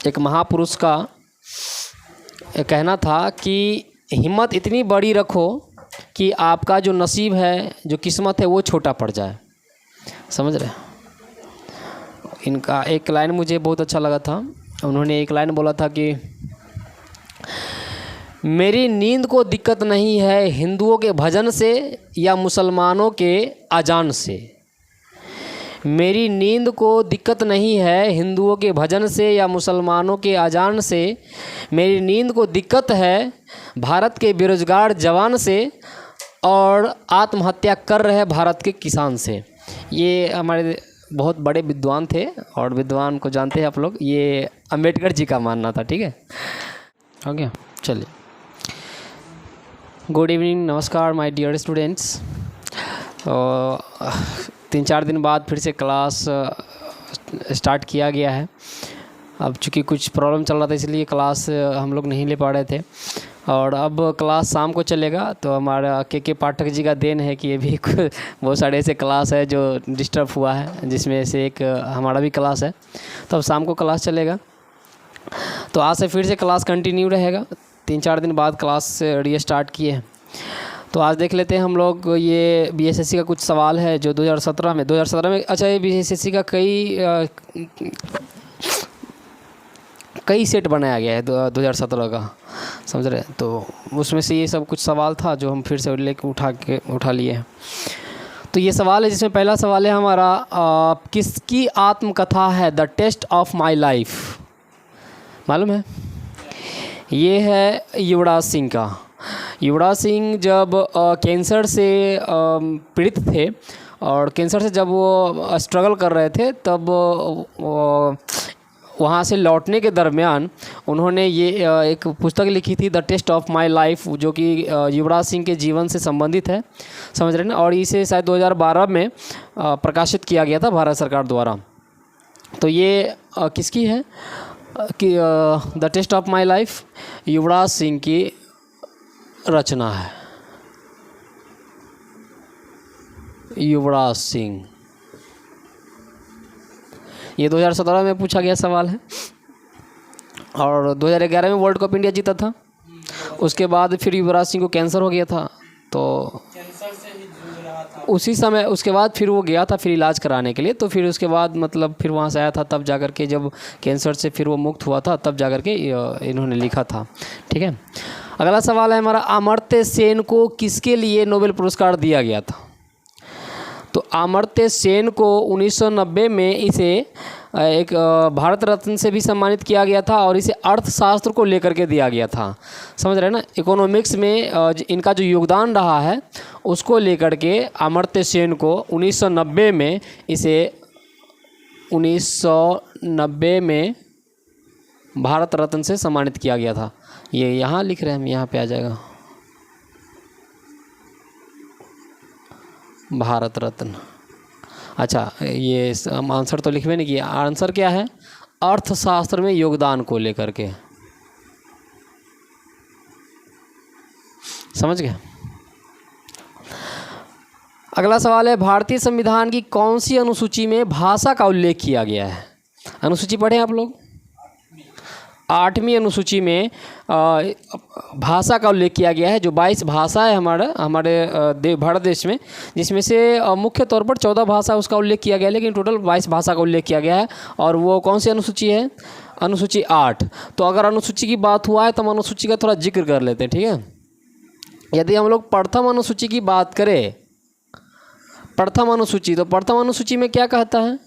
एक महापुरुष का कहना था कि हिम्मत इतनी बड़ी रखो कि आपका जो नसीब है, जो किस्मत है, वो छोटा पड़ जाए। समझ रहे? इनका एक लाइन मुझे बहुत अच्छा लगा था। उन्होंने एक लाइन बोला था कि मेरी नींद को दिक्कत नहीं है हिंदुओं के भजन से या मुसलमानों के अजान से। मेरी नींद को दिक्कत नहीं है हिंदुओं के भजन से या मुसलमानों के अजान से। मेरी नींद को दिक्कत है भारत के बेरोजगार जवान से और आत्महत्या कर रहे भारत के किसान से। ये हमारे बहुत बड़े विद्वान थे और विद्वान को जानते हैं आप लोग, ये अंबेडकर जी का मानना था। ठीक है, हो गया। चलिए, गुड इवनिंग, नमस्कार माय डियर स्टूडेंट्स। 3-4 दिन बाद फिर से क्लास स्टार्ट किया गया है। अब चूँकि कुछ प्रॉब्लम चल रहा था इसलिए क्लास हम लोग नहीं ले पा रहे थे, और अब क्लास शाम को चलेगा। तो हमारा के पाठक जी का देन है कि ये भी बहुत सारे ऐसे क्लास है जो डिस्टर्ब हुआ है, जिसमें से एक हमारा भी क्लास है। तो अब शाम को क्लास चलेगा, तो आज से फिर से क्लास कंटिन्यू रहेगा। 3-4 दिन बाद क्लास रीस्टार्ट किए हैं। तो आज देख लेते हैं हम लोग, ये बीएसएससी का कुछ सवाल है जो 2017 में अच्छा, ये बीएसएससी का कई सेट बनाया गया है 2017 का, समझ रहे हैं? तो उसमें से ये सब कुछ सवाल था जो हम फिर से लेके उठा लिए हैं। तो ये सवाल है, जिसमें पहला सवाल है हमारा, किसकी आत्मकथा है the test of my life? मालूम है? ये है युवराज सिंह का। युवराज सिंह जब कैंसर से पीड़ित थे, और कैंसर से जब वो स्ट्रगल कर रहे थे, तब वहाँ से लौटने के दरमियान उन्होंने ये एक पुस्तक लिखी थी the test of my life, जो कि युवराज सिंह के जीवन से संबंधित है, समझ रहे हैं ना? और इसे शायद 2012 में प्रकाशित किया गया था भारत सरकार द्वारा। तो ये किसकी है कि the test of my life Yuvraj Singh की रचना है। युवराज सिंह, ये 2017 में पूछा गया सवाल है, और 2011 में वर्ल्ड कप इंडिया जीता था। उसके बाद फिर युवराज सिंह को कैंसर हो गया था, तो उसी समय उसके बाद फिर वो गया था फिर इलाज कराने के लिए। तो फिर उसके बाद मतलब फिर वहाँ से आया था, तब जाकर के जब कैंसर से फिर वो मुक्त हुआ था, तब जाकर के इन्होंने लिखा था। ठीक है, अगला सवाल है हमारा, अमर्त्य सेन को किसके लिए नोबेल पुरस्कार दिया गया था? तो अमर्त्य सेन को 1990 में इसे एक भारत रत्न से भी सम्मानित किया गया था, और इसे अर्थशास्त्र को लेकर के दिया गया था। समझ रहे हैं ना? इकोनॉमिक्स में इनका जो योगदान रहा है उसको लेकर के अमर्त्य सेन को 1990 में इसे 1990 में भारत रत्न से सम्मानित किया गया था। ये यहाँ लिख रहे हैं हम, यहाँ पे आ जाएगा भारत रत्न। अच्छा, ये आंसर तो लिखवे नहीं किया। आंसर क्या है? अर्थशास्त्र में योगदान को लेकर के। समझ गए? अगला सवाल है, भारतीय संविधान की कौन सी अनुसूची में भाषा का उल्लेख किया गया है? अनुसूची पढ़े आप लोग? 8वीं अनुसूची में भाषा का उल्लेख किया गया है। जो 22 भाषा है हमारे भारत देश में, जिसमें से मुख्य तौर पर 14 भाषा उसका उल्लेख किया गया है, लेकिन टोटल 22 भाषा का उल्लेख किया गया है। और वो कौन सी अनुसूची है? अनुसूची 8। तो अगर अनुसूची की बात हुआ है तो हम अनुसूची का थोड़ा जिक्र कर लेते हैं। ठीक है, यदि हम लोग प्रथम अनुसूची की बात करें, प्रथम अनुसूची, तो प्रथम अनुसूची में क्या कहता है?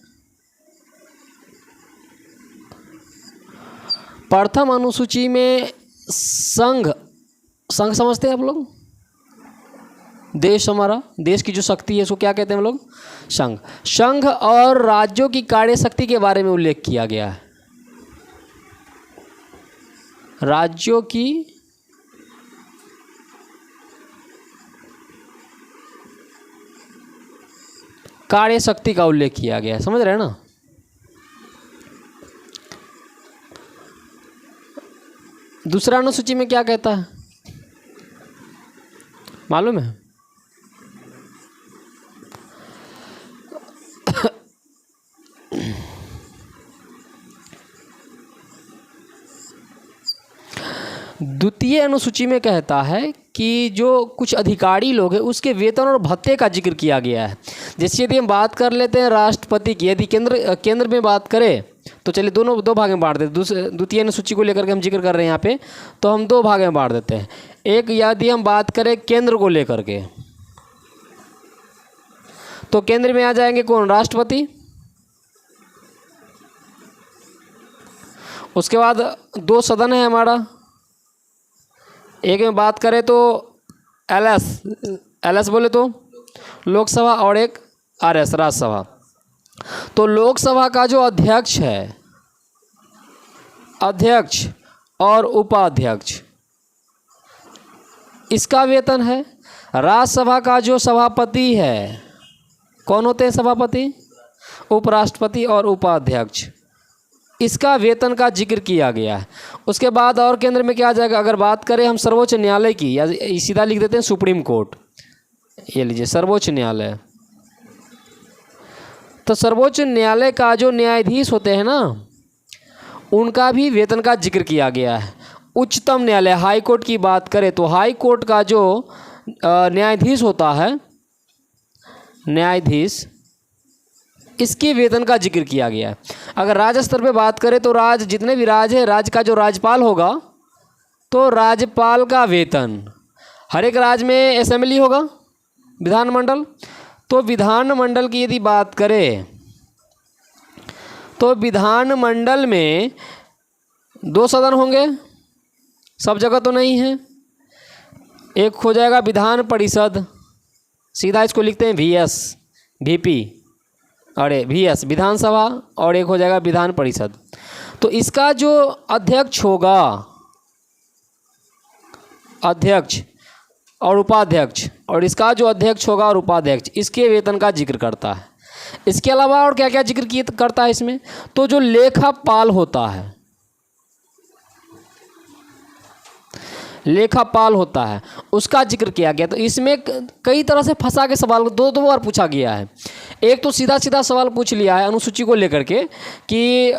प्रथम अनुसूची में संघ समझते हैं आप लोग? देश, हमारा देश की जो शक्ति है उसको क्या कहते हैं हम लोग? संघ और राज्यों की कार्य शक्ति के बारे में उल्लेख किया गया है। राज्यों की कार्य शक्ति का उल्लेख किया गया है। समझ रहे हैं ना? दूसरा अनुसूची में क्या कहता है मालूम है? द्वितीय अनुसूची में कहता है कि जो कुछ अधिकारी लोग हैं उसके वेतन और भत्ते का जिक्र किया गया है। जैसे यदि हम बात कर लेते हैं राष्ट्रपति की, यदि केंद्र में बात करें तो चलिए दो भाग में बांट देते। द्वितीय अनुसूची को लेकर के हम जिक्र कर रहे हैं यहाँ पे, तो हम दो भाग में बांट देते हैं। एक यदि हम बात करें केंद्र को लेकर के, तो केंद्र में आ जाएंगे कौन? राष्ट्रपति। उसके बाद दो सदन है हमारा, एक में बात करें तो एलएस बोले तो लोकसभा, और एक आरएस राज्यसभा। तो लोकसभा का जो अध्यक्ष है, अध्यक्ष और उपाध्यक्ष, इसका वेतन है। राज्यसभा का जो सभापति है, कौन होते हैं सभापति? उपराष्ट्रपति और उपाध्यक्ष, इसका वेतन का जिक्र किया गया है। उसके बाद और केंद्र में क्या आ जाएगा? अगर बात करें हम सर्वोच्च न्यायालय की, या सीधा लिख देते हैं सुप्रीम कोर्ट, ये लीजिए सर्वोच्च न्यायालय। तो सर्वोच्च न्यायालय का जो न्यायाधीश होते हैं ना, उनका भी वेतन का जिक्र किया गया है। उच्चतम न्यायालय, हाई कोर्ट की बात करें तो हाई कोर्ट का जो न्यायाधीश होता है, न्यायाधीश, इसके वेतन का जिक्र किया गया है। अगर राज्य स्तर पे बात करें तो राज्य, जितने भी राज्य है, राज्य का जो राज्यपाल होगा, तो राज्यपाल का वेतन, हर एक राज्य में असेंबली होगा, विधानमंडल, तो विधानमंडल की यदि बात करें तो विधानमंडल में दो सदन होंगे, सब जगह तो नहीं है। एक हो जाएगा विधान परिषद, सीधा इसको लिखते हैं VS, VP, अरे VS विधानसभा, और एक हो जाएगा विधान परिषद। तो इसका जो अध्यक्ष होगा, अध्यक्ष और उपाध्यक्ष, और इसका जो अध्यक्ष होगा और उपाध्यक्ष, इसके वेतन का जिक्र करता है। इसके अलावा और क्या क्या जिक्र करता है इसमें? तो जो लेखापाल होता है, लेखापाल होता है, उसका जिक्र किया गया। तो इसमें कई तरह से फंसा के सवाल दो बार पूछा गया है। एक तो सीधा सीधा सवाल पूछ लिया है अनुसूची को लेकर के कि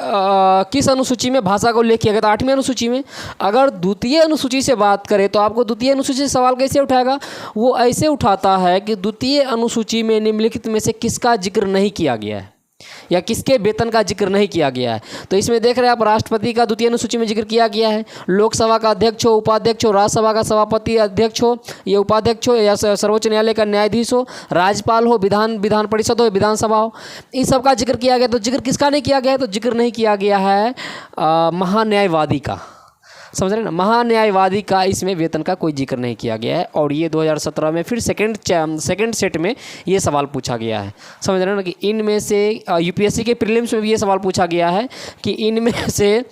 किस अनुसूची में भाषा को उल्लेख किया गया, तो 8वीं अनुसूची में। अगर द्वितीय अनुसूची से बात करें तो आपको द्वितीय अनुसूची से सवाल कैसे उठाएगा? वो ऐसे उठाता है कि द्वितीय अनुसूची में निम्नलिखित में से किसका जिक्र नहीं किया गया है, या किसके वेतन का जिक्र नहीं किया गया है। तो इसमें देख रहे हैं आप, राष्ट्रपति का द्वितीय अनुसूची में जिक्र किया गया है, लोकसभा का अध्यक्ष हो, उपाध्यक्ष हो, राज्यसभा का सभापति अध्यक्ष हो, या उपाध्यक्ष हो, या सर्वोच्च न्यायालय का न्यायाधीश हो, राज्यपाल हो, विधान परिषद हो, विधानसभा हो, इन सब का जिक्र किया गया। तो जिक्र किसका नहीं किया गया है? तो जिक्र नहीं किया गया है महान्यायवादी का, समझ रहे हैं ना, महान्यायवादी का इसमें वेतन का कोई जिक्र नहीं किया गया है। और ये 2017 में फिर सेकंड सेट में ये सवाल पूछा गया है, समझ रहे हैं ना, कि इनमें से यूपीएससी के प्रीलिम्स में भी ये सवाल पूछा गया है कि इनमें से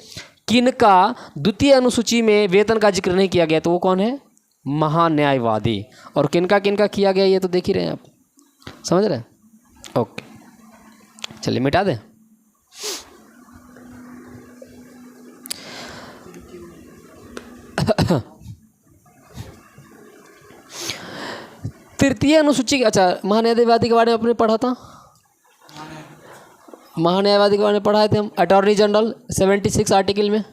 किनका द्वितीय अनुसूची में वेतन का जिक्र नहीं किया गया, तो वो कौन है? महान्यायवादी। और किनका किनका किया गया ये तो देख ही रहे हैं आप, समझ रहे हैं? ओके, चलिए मिटा दें। तृतीय अनुसूची, अच्छा, महान्यायवादी के बारे में आपने पढ़ा था, महान्यायवादी के बारे में पढ़ाए थे हम, अटॉर्नी जनरल 76 आर्टिकल में।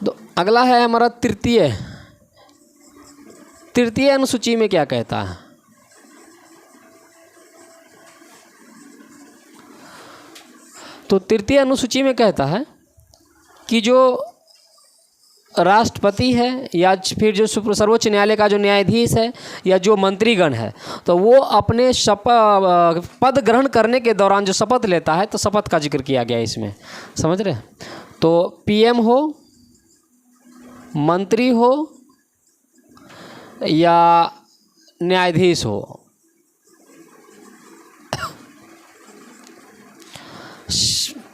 तो अगला है हमारा तृतीय अनुसूची में क्या कहता है? तो तृतीय अनुसूची में कहता है कि जो राष्ट्रपति है, या फिर जो सर्वोच्च न्यायालय का जो न्यायाधीश है, या जो मंत्रीगण है, तो वो अपने पद ग्रहण करने के दौरान जो शपथ लेता है, तो शपथ का जिक्र किया गया है इसमें, समझ रहे हैं? तो PM हो, मंत्री हो, या न्यायाधीश हो,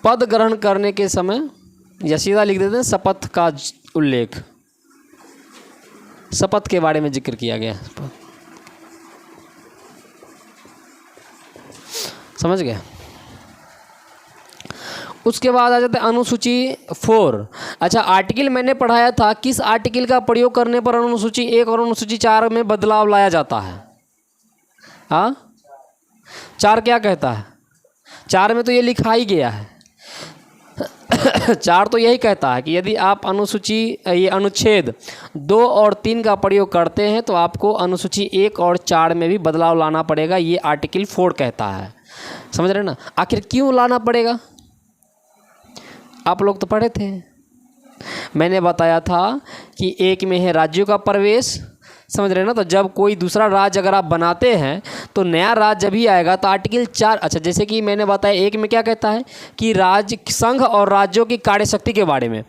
पद ग्रहण करने के समय, या सीधा लिख देते हैं शपथ का उल्लेख, शपथ के बारे में जिक्र किया गया, समझ गए? उसके बाद आ जाता है अनुसूची 4। अच्छा, आर्टिकल मैंने पढ़ाया था, किस आर्टिकल का प्रयोग करने पर अनुसूची 1 और अनुसूची 4 में बदलाव लाया जाता है? हाँ, 4 क्या कहता है? 4 में तो ये लिखा ही गया है 4 तो यही कहता है कि यदि आप ये अनुच्छेद 2 और 3 का प्रयोग करते हैं तो आपको अनुसूची 1 और 4 में भी बदलाव लाना पड़ेगा, ये आर्टिकल 4 कहता है। समझ रहे ना? आखिर क्यों लाना पड़ेगा? आप लोग तो पढ़े थे, मैंने बताया था कि एक में है राज्यों का प्रवेश। समझ रहे हैं ना? तो जब कोई दूसरा राज्य अगर आप बनाते हैं तो नया राज्य जब ही आएगा तो आर्टिकल 4, अच्छा जैसे कि मैंने बताया एक में क्या कहता है कि राज्य, संघ और राज्यों की कार्यशक्ति के बारे में।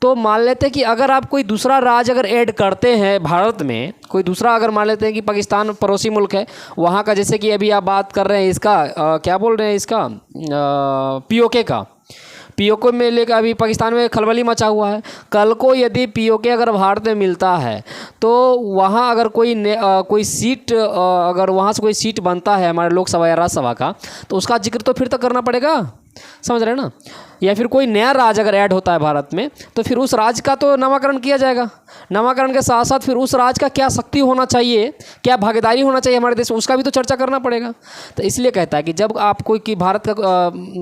तो मान लेते हैं कि अगर आप कोई दूसरा राज्य अगर ऐड करते हैं भारत में, कोई दूसरा अगर मान लेते हैं कि पाकिस्तान पड़ोसी मुल्क है, वहाँ का जैसे कि अभी आप बात कर रहे हैं इसका क्या बोल रहे हैं इसका पीओके का, पीओके में लेकर अभी पाकिस्तान में खलबली मचा हुआ है। कल को यदि पीओके अगर भारत में मिलता है तो वहाँ अगर कोई सीट अगर वहाँ से कोई सीट बनता है हमारे लोकसभा या राज्यसभा का, तो उसका जिक्र तो फिर तक करना पड़ेगा। समझ रहे हैं ना? या फिर कोई नया राज्य अगर ऐड होता है भारत में तो फिर उस राज्य का तो नामकरण किया जाएगा। नामकरण के साथ साथ फिर उस राज्य का क्या शक्ति होना चाहिए, क्या भागीदारी होना चाहिए हमारे देश में, उसका भी तो चर्चा करना पड़ेगा। तो इसलिए कहता है कि जब आप भारत का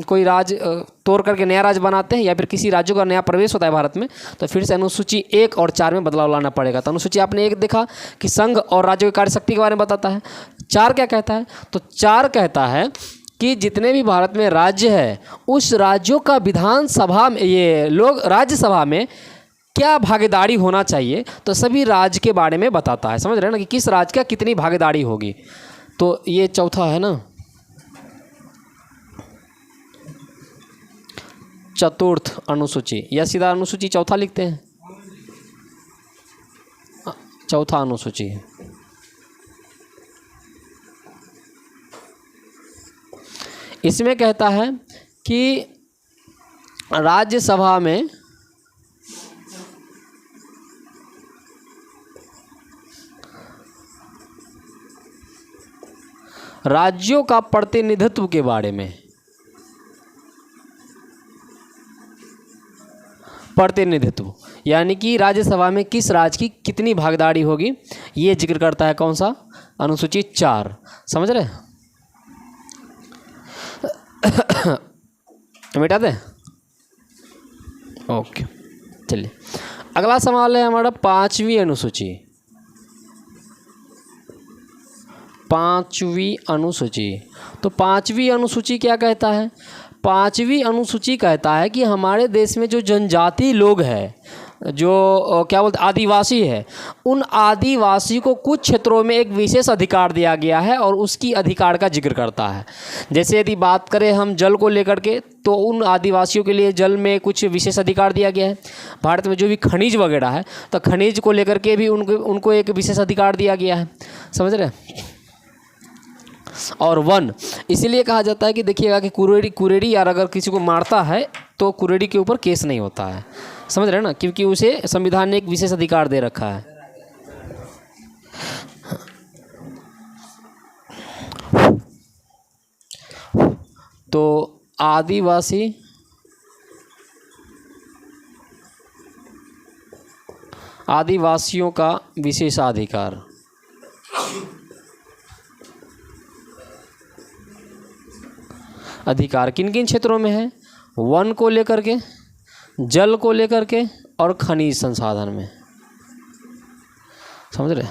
कोई राज्य तोड़ करके नया राज्य बनाते हैं या फिर किसी राज्यों का नया प्रवेश होता है भारत में, तो फिर से अनुसूची 1 और 4 में बदलाव लाना पड़ेगा। तो अनुसूची आपने 1 देखा कि संघ और राज्यों की कार्यशक्ति के बारे में बताता है। 4 क्या कहता है? तो 4 कहता है कि जितने भी भारत में राज्य है उस राज्यों का विधानसभा में, ये लोग राज्यसभा में क्या भागीदारी होना चाहिए, तो सभी राज्य के बारे में बताता है। समझ रहे हैं ना कि किस राज्य का कितनी भागीदारी होगी। तो ये चौथा है ना, चतुर्थ अनुसूची, या सीधा अनुसूची चौथा लिखते हैं, चौथा अनुसूची। इसमें कहता है कि राज्यसभा में राज्यों का प्रतिनिधित्व के बारे में, प्रतिनिधित्व यानी कि राज्यसभा में किस राज्य की कितनी भागीदारी होगी, ये जिक्र करता है कौन सा? अनुसूची 4। समझ रहे? मिटा दें? ओके, चलिए अगला सवाल है हमारा 5वीं अनुसूची। 5वीं अनुसूची, तो 5वीं अनुसूची क्या कहता है? 5वीं अनुसूची कहता है कि हमारे देश में जो जनजाति लोग हैं, जो क्या बोलते आदिवासी है, उन आदिवासी को कुछ क्षेत्रों में एक विशेष अधिकार दिया गया है और उसकी अधिकार का जिक्र करता है। जैसे यदि बात करें हम जल को लेकर के, तो उन आदिवासियों के लिए जल में कुछ विशेष अधिकार दिया गया है। भारत में जो भी खनिज वगैरह है, तो खनिज को लेकर के भी उनको एक विशेष अधिकार दिया गया है। समझ रहे हैं? और वन इसीलिए कहा जाता है कि देखिएगा कि कुरेड़ी यार अगर किसी को मारता है तो कुरेड़ी के ऊपर केस नहीं होता है। समझ रहे हैं ना? क्योंकि उसे संविधान ने एक विशेष अधिकार दे रखा है। तो आदिवासियों का विशेषाधिकार, अधिकार किन किन क्षेत्रों में है? वन को लेकर के, जल को लेकर के और खनिज संसाधन में। समझ रहे?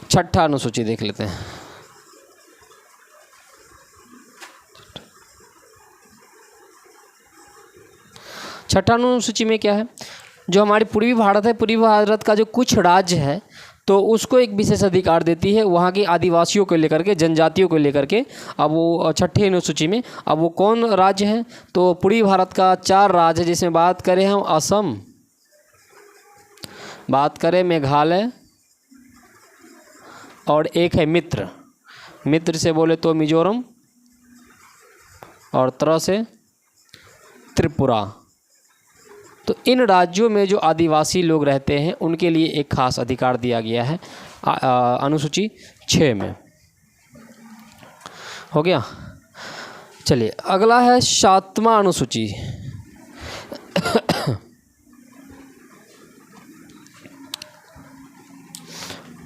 छठा अनुसूची देख लेते हैं। छठा अनुसूची में क्या है? जो हमारी पूर्वी भारत है, पूर्वी भारत का जो कुछ राज्य है तो उसको एक विशेष अधिकार देती है वहाँ के आदिवासियों को लेकर के, जनजातियों को लेकर के। अब वो छठे अनुसूची में, अब वो कौन राज्य है? तो पूर्वी भारत का 4 राज्य है, जिसमें बात करें हम असम, बात करें मेघालय, और एक है मित्र से बोले तो मिजोरम, और तरह से त्रिपुरा। तो इन राज्यों में जो आदिवासी लोग रहते हैं उनके लिए एक खास अधिकार दिया गया है अनुसूची 6 में। हो गया? चलिए अगला है 7वां अनुसूची।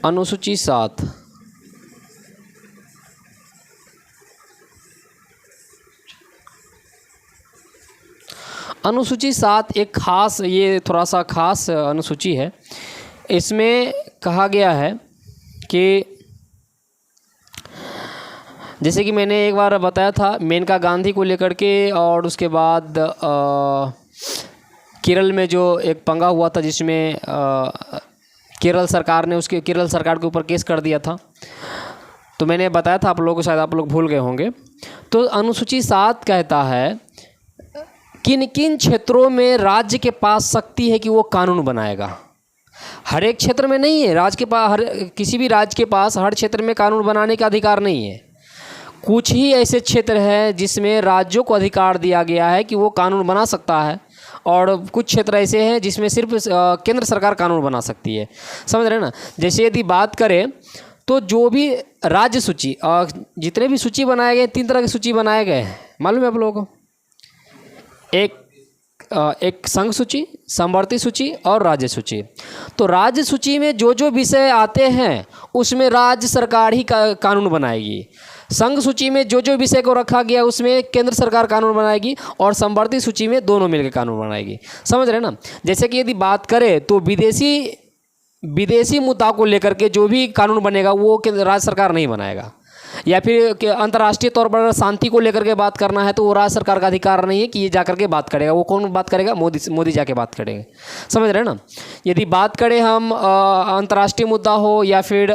अनुसूची 7 अनुसूची 7 एक खास, ये थोड़ा सा खास अनुसूची है। इसमें कहा गया है कि जैसे कि मैंने एक बार बताया था मेनका गांधी को लेकर के, और उसके बाद केरल में जो एक पंगा हुआ था जिसमें केरल सरकार ने केरल सरकार के ऊपर केस कर दिया था, तो मैंने बताया था आप लोगों को, शायद आप लोग भूल गए होंगे। तो अनुसूची 7 कहता है किन किन क्षेत्रों में राज्य के पास शक्ति है कि वो कानून बनाएगा। हर एक क्षेत्र में नहीं है राज्य के पास, किसी भी राज्य के पास हर क्षेत्र में कानून बनाने का अधिकार नहीं है। कुछ ही ऐसे क्षेत्र हैं जिसमें राज्यों को अधिकार दिया गया है कि वो कानून बना सकता है, और कुछ क्षेत्र ऐसे हैं जिसमें सिर्फ केंद्र सरकार कानून बना सकती है। समझ रहे हैं ना। जैसे यदि बात करें तो जो भी राज्य सूची, जितने भी सूची बनाए गए, 3 तरह की सूची बनाए गए हैं, मालूम है आप लोगों को। एक संघ सूची, समवर्ती सूची और राज्य सूची। तो राज्य सूची में जो जो विषय आते हैं उसमें राज्य सरकार ही कानून बनाएगी। संघ सूची में जो जो विषय को रखा गया उसमें केंद्र सरकार कानून बनाएगी, और समवर्ती सूची में दोनों मिलकर कानून बनाएगी। समझ रहे हैं ना। जैसे कि यदि बात करें तो विदेशी मुद्दा को लेकर के जो भी कानून बनेगा वो राज्य सरकार नहीं बनाएगा, या फिर अंतर्राष्ट्रीय तौर पर शांति को लेकर के बात करना है तो वो राज्य सरकार का अधिकार नहीं है कि ये जाकर के बात करेगा। वो कौन बात करेगा? मोदी जाके बात करेंगे। समझ रहे हैं ना। यदि बात करें हम अंतर्राष्ट्रीय मुद्दा हो, या फिर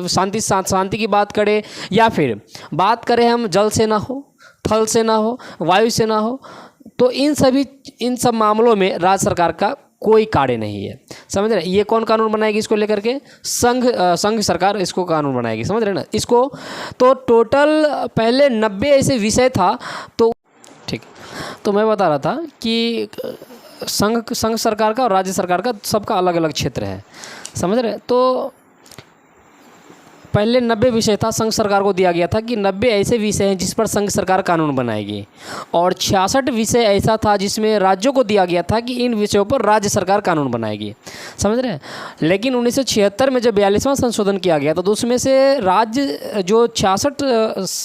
शांति की बात करें, या फिर बात करें हम जल से ना हो, थल से ना हो, वायु से ना हो, तो इन सब मामलों में राज्य सरकार का कोई कार्य नहीं है। समझ रहे हैं। ये कौन कानून बनाएगी इसको लेकर के? संघ सरकार इसको कानून बनाएगी। समझ रहे हैं ना। इसको तो टोटल पहले 90 ऐसे विषय था। तो ठीक, तो मैं बता रहा था कि संघ सरकार का और राज्य सरकार का सबका अलग अलग क्षेत्र है। समझ रहे हैं। तो पहले 90 विषय था, संघ सरकार को दिया गया था कि 90 ऐसे विषय हैं जिस पर संघ सरकार कानून बनाएगी, और 66 विषय ऐसा था जिसमें राज्यों को दिया गया था कि इन विषयों पर राज्य सरकार कानून बनाएगी। समझ रहे हैं। लेकिन 1976 में जब 42वां संशोधन किया गया तो उसमें से राज्य जो 66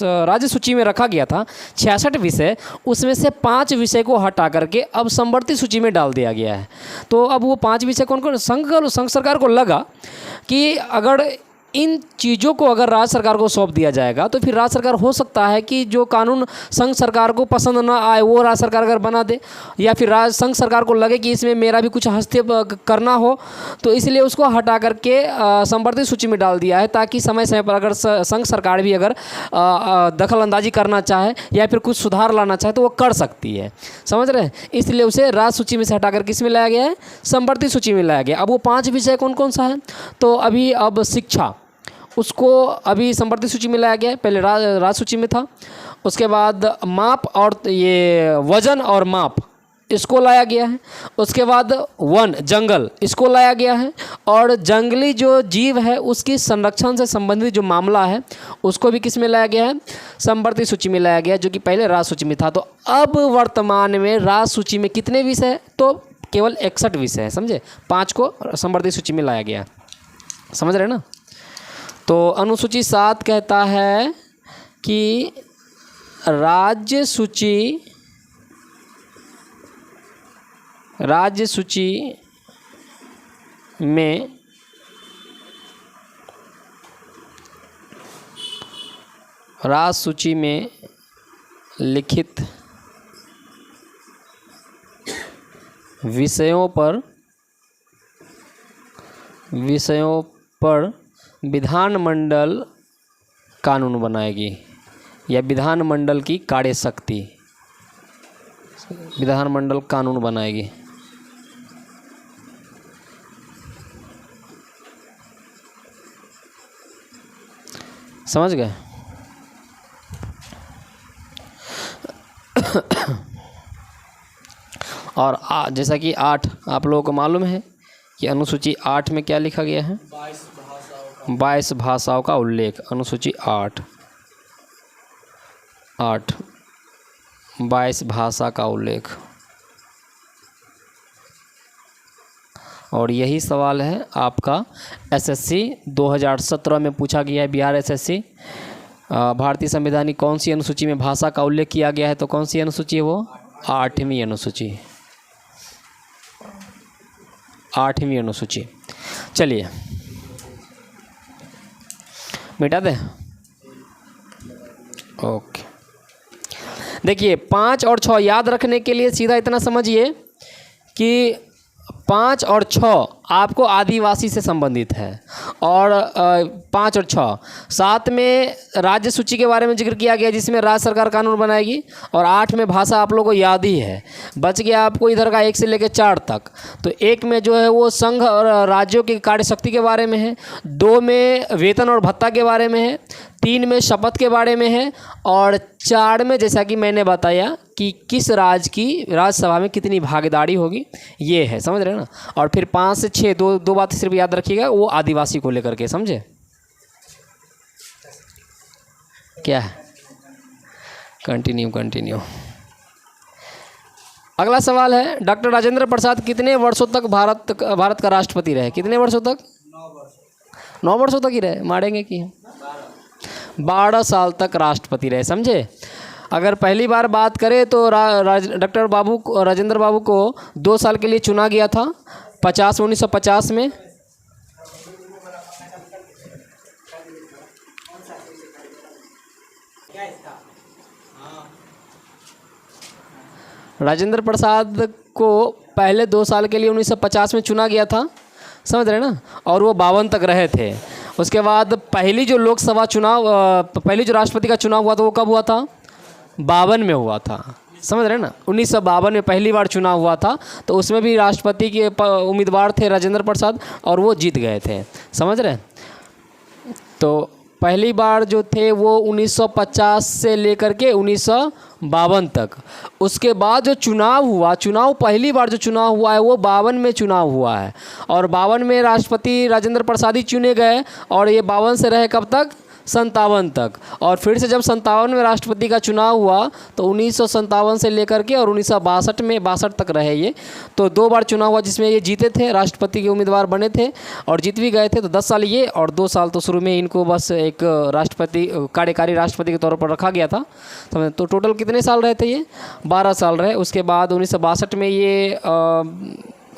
राज्य सूची में रखा गया था 66 विषय, उसमें से 5 विषय को हटा करके अब समवर्ती सूची में डाल दिया गया है। तो अब वो 5 विषय कौन कौन? संघ सरकार को लगा कि अगर इन चीज़ों को अगर राज्य सरकार को सौंप दिया जाएगा तो फिर राज्य सरकार हो सकता है कि जो कानून संघ सरकार को पसंद ना आए वो राज्य सरकार अगर बना दे, या फिर संघ सरकार को लगे कि इसमें मेरा भी कुछ हस्तक्षेप करना हो, तो इसलिए उसको हटा करके समवर्ती सूची में डाल दिया है, ताकि समय समय पर अगर संघ सरकार भी अगर दखल अंदाजी करना चाहे या फिर कुछ सुधार लाना चाहे तो वो कर सकती है। समझ रहे हैं। इसलिए उसे राज्य सूची में से हटा कर किस में लाया गया है? समवर्ती सूची में लाया गया। अब वो 5 विषय कौन कौन सा है? तो अब शिक्षा, उसको अभी समवर्ती सूची में लाया गया है, पहले राज्य सूची में था। उसके बाद माप और ये वजन और माप, इसको लाया गया है। उसके बाद वन, जंगल, इसको लाया गया है। और जंगली जो जीव है उसकी संरक्षण से संबंधित जो मामला है उसको भी किस में लाया गया है? समवर्ती सूची में लाया गया, जो कि पहले राज्य सूची में था। तो अब वर्तमान में राज्य सूची में कितने विषय? तो केवल 61 विषय है। समझे। 5 को समवर्ती सूची में लाया गया। समझ रहे हैं ना। तो अनुसूची 7 कहता है कि राज्य सूची में लिखित विषयों पर विधानमंडल कानून बनाएगी, या विधानमंडल की कार्यशक्ति, विधानमंडल कानून बनाएगी। समझ गए। और जैसा कि 8 आप लोगों को मालूम है कि अनुसूची 8 में क्या लिखा गया है? 22 भाषाओं का उल्लेख। अनुसूची 8 22 भाषा का उल्लेख। और यही सवाल है आपका एसएससी 2017 में पूछा गया है। बिहार एसएससी भारतीय संविधान की कौन सी अनुसूची में भाषा का उल्लेख किया गया है? तो कौन सी अनुसूची है वो? 8वीं अनुसूची, 8वीं अनुसूची। चलिए मिटा दें। ओके, देखिए 5 और 6 याद रखने के लिए सीधा इतना समझिए कि 5 और 6 आपको आदिवासी से संबंधित है, और 5 और 6 साथ में राज्य सूची के बारे में जिक्र किया गया जिसमें राज्य सरकार कानून बनाएगी, और 8 में भाषा आप लोगों को याद ही है। बच गया आपको इधर का 1 से लेकर 4 तक। तो 1 में जो है वो संघ और राज्यों की कार्यशक्ति के बारे में है, 2 में वेतन और भत्ता के बारे में है, 3 में शपथ के बारे में है, और 4 में जैसा कि मैंने बताया कि किस राज्य की राज्यसभा में कितनी भागीदारी होगी, ये है। समझ रहे हैं ना? और फिर 5 से 6 दो बातें सिर्फ याद रखिएगा, वो आदिवासी को लेकर के, समझे? क्या है? कंटिन्यू। अगला सवाल है, डॉक्टर राजेंद्र प्रसाद कितने वर्षों तक भारत का राष्ट्रपति रहे? कितने वर्षों तक? 9 वर्षों तक ही रहे। मारेंगे कि 12 साल तक राष्ट्रपति रहे, समझे? अगर पहली बार बात करें तो डॉक्टर राजेंद्र बाबू को 2 साल के लिए चुना गया था 1950 में। राजेंद्र प्रसाद को पहले 2 साल के लिए 1950 में चुना गया था, समझ रहे ना? और वो 52 तक रहे थे। उसके बाद पहली जो लोकसभा चुनाव, पहली जो राष्ट्रपति का चुनाव हुआ था वो कब हुआ था? 52 में हुआ था, समझ रहे ना? 1952 में पहली बार चुनाव हुआ था, तो उसमें भी राष्ट्रपति के उम्मीदवार थे राजेंद्र प्रसाद, और वो जीत गए थे, समझ रहे? तो पहली बार जो थे वो 1950 से लेकर के 1952 तक। उसके बाद जो चुनाव हुआ, पहली बार जो चुनाव हुआ है वो 52 में चुनाव हुआ है, और 52 में राष्ट्रपति राजेंद्र प्रसाद ही चुने गए, और ये 52 से रहे कब तक? 57 तक। और फिर से जब 57 में राष्ट्रपति का चुनाव हुआ तो 1957 से लेकर के और 1962 में 62 तक रहे ये। तो 2 बार चुनाव हुआ जिसमें ये जीते थे, राष्ट्रपति के उम्मीदवार बने थे और जीत भी गए थे। तो 10 साल ये और 2 साल तो शुरू में इनको बस एक राष्ट्रपति, कार्यकारी राष्ट्रपति के तौर पर रखा गया था। तो टोटल कितने साल रहे थे ये? 12 साल रहे। उसके बाद 1962 में ये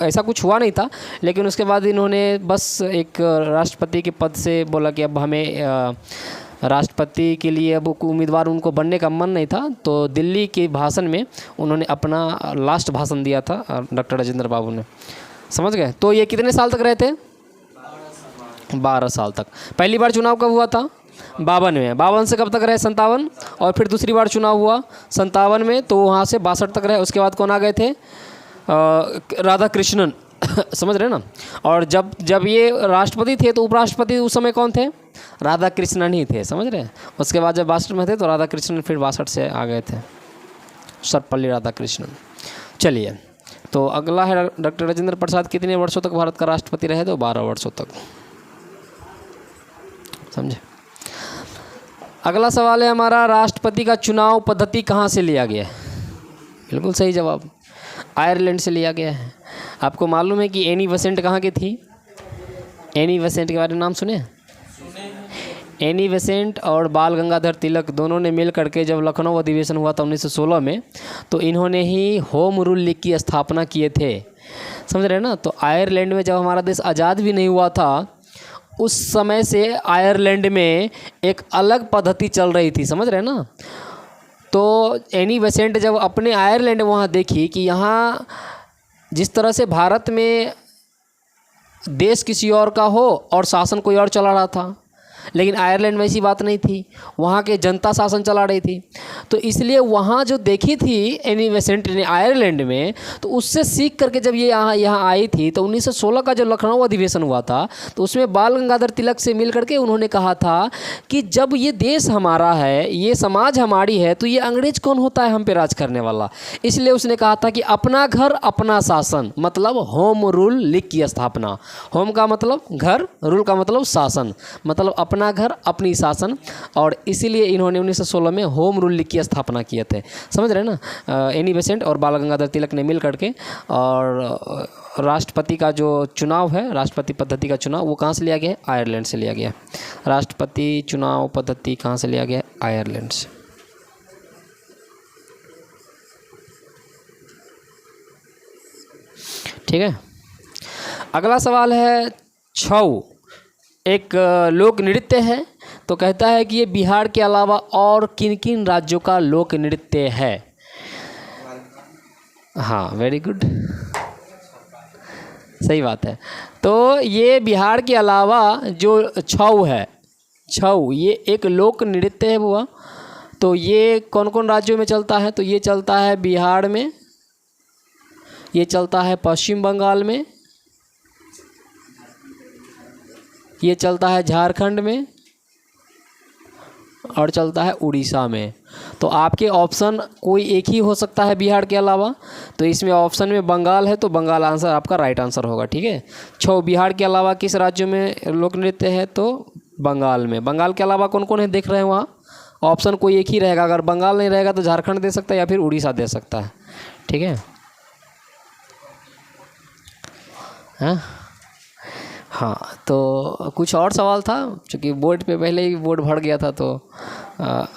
ऐसा कुछ हुआ नहीं था, लेकिन उसके बाद इन्होंने बस एक राष्ट्रपति के पद से बोला कि अब हमें राष्ट्रपति के लिए अब उम्मीदवार उनको बनने का मन नहीं था, तो दिल्ली के भाषण में उन्होंने अपना लास्ट भाषण दिया था डॉक्टर राजेंद्र बाबू ने, समझ गए? तो ये कितने साल तक रहे थे? 12 साल तक। पहली बार चुनाव कब हुआ था? 52 में। 52 से कब तक रहे? 57। और फिर दूसरी बार चुनाव हुआ 57 में, तो वहाँ से 62 तक रहे। उसके बाद कौन आ गए थे? राधा कृष्णन समझ रहे ना? और जब ये राष्ट्रपति थे तो उपराष्ट्रपति उस समय कौन थे? राधा कृष्णन ही थे, समझ रहे? उसके बाद जब 62 में थे तो राधा कृष्णन फिर 62 से आ गए थे, सर्वपल्ली राधा कृष्णन। चलिए, तो अगला है डॉक्टर राजेंद्र प्रसाद कितने वर्षों तक भारत का राष्ट्रपति रहे? तो 12 वर्षों तक, समझे? अगला सवाल है हमारा, राष्ट्रपति का चुनाव पद्धति कहाँ से लिया गया है? बिल्कुल सही जवाब, आयरलैंड से लिया गया है। आपको मालूम है कि एनी बेसेंट कहाँ की थी? एनी बेसेंट के बारे में नाम सुने? एनी बेसेंट और बाल गंगाधर तिलक दोनों ने मिल करके जब लखनऊ अधिवेशन हुआ था 1916 में, तो इन्होंने ही होम रूल लीग की स्थापना किए थे, समझ रहे हैं ना? तो आयरलैंड में जब हमारा देश आज़ाद भी नहीं हुआ था, उस समय से आयरलैंड में एक अलग पद्धति चल रही थी, समझ रहे हैं ना? तो एनी बेसेंट जब अपने आयरलैंड वहाँ देखी कि यहाँ जिस तरह से भारत में देश किसी और का हो और शासन कोई और चला रहा था, लेकिन आयरलैंड में ऐसी बात नहीं थी, वहाँ के जनता शासन चला रही थी। तो इसलिए वहाँ जो देखी थी एनी बेसेंट ने आयरलैंड में, तो उससे सीख करके जब ये यहाँ आई थी, तो 1916 का जो लखनऊ अधिवेशन हुआ था, तो उसमें बाल गंगाधर तिलक से मिल करके उन्होंने कहा था कि जब ये देश हमारा है, ये समाज हमारी है, तो ये अंग्रेज कौन होता है हम पे राज करने वाला? इसलिए उसने कहा था कि अपना घर अपना शासन, मतलब होम रूल लीग की स्थापना। होम का मतलब घर, रूल का मतलब शासन, मतलब अपना घर अपनी शासन, और इसीलिए इन्होंने 1916 में होम रूल की स्थापना किए थे। समझ रहे हैं ना। एनी बेसेंट और बाल गंगाधर तिलक ने मिल करके, और राष्ट्रपति का जो चुनाव है, राष्ट्रपति पद्धति का चुनाव, वो कहाँ से लिया गया है? आयरलैंड से लिया गया है। राष्ट्रपति चुनाव पद्धति कहाँ से लिया गया है? आयरलैंड से। ठीक है। अगला सवाल है छऊ, एक लोक नृत्य है। तो कहता है कि ये बिहार के अलावा और किन किन राज्यों का लोक नृत्य है? हाँ, वेरी गुड, सही बात है। तो ये बिहार के अलावा जो छऊ है, छऊ ये एक लोक नृत्य है बुआ। तो ये कौन कौन राज्यों में चलता है? तो ये चलता है बिहार में, ये चलता है पश्चिम बंगाल में, ये चलता है झारखंड में, और चलता है उड़ीसा में। तो आपके ऑप्शन कोई एक ही हो सकता है बिहार के अलावा। तो इसमें ऑप्शन में बंगाल है, तो बंगाल आंसर आपका राइट आंसर होगा। ठीक है। छो बिहार के अलावा किस राज्य में लोक नृत्य है? तो बंगाल में। बंगाल के अलावा कौन कौन है देख रहे हैं वहाँ? ऑप्शन कोई एक ही रहेगा। अगर बंगाल नहीं रहेगा तो झारखंड दे सकता है या फिर उड़ीसा दे सकता है। ठीक है। हाँ, तो कुछ और सवाल था, क्योंकि बोर्ड पे पहले ही बोर्ड भर गया था, तो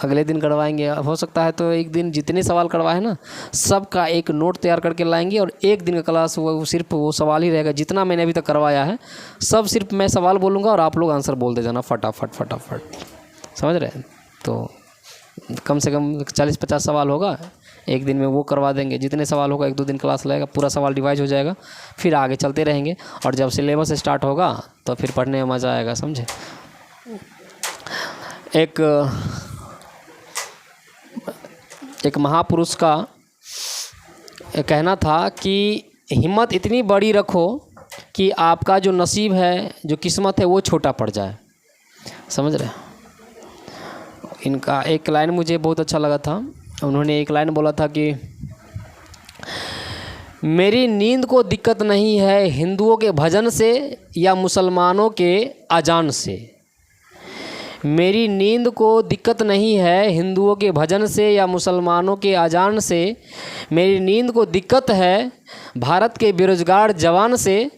अगले दिन करवाएंगे। हो सकता है तो एक दिन जितने सवाल करवाए ना, सब का एक नोट तैयार करके लाएंगे, और एक दिन का क्लास वो सिर्फ वो सवाल ही रहेगा। जितना मैंने अभी तक करवाया है सब सिर्फ मैं सवाल बोलूँगा और आप लोग आंसर बोलते जाना फटाफट फटाफट। समझ रहे हैं? तो कम से कम 40-50 सवाल होगा, एक दिन में वो करवा देंगे। जितने सवाल होगा 1-2 दिन क्लास लगेगा, पूरा सवाल डिवाइज हो जाएगा, फिर आगे चलते रहेंगे। और जब सिलेबस स्टार्ट होगा तो फिर पढ़ने में मज़ा आएगा। समझे? एक महापुरुष का कहना था कि हिम्मत इतनी बड़ी रखो कि आपका जो नसीब है, जो किस्मत है, वो छोटा पड़ जाए। समझ रहे? इनका एक लाइन मुझे बहुत अच्छा लगा था। उन्होंने एक लाइन बोला था कि मेरी नींद को दिक्कत नहीं है हिंदुओं के भजन से या मुसलमानों के अजान से। मेरी नींद को दिक्कत नहीं है हिंदुओं के भजन से या मुसलमानों के अजान से। मेरी नींद को दिक्कत है भारत के बेरोजगार जवान से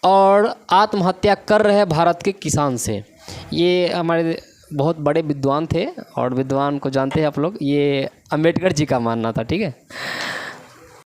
और आत्महत्या कर रहे भारत के किसान से। ये हमारे बहुत बड़े विद्वान थे, और विद्वान को जानते हैं आप लोग, ये अंबेडकर जी का मानना था। ठीक है।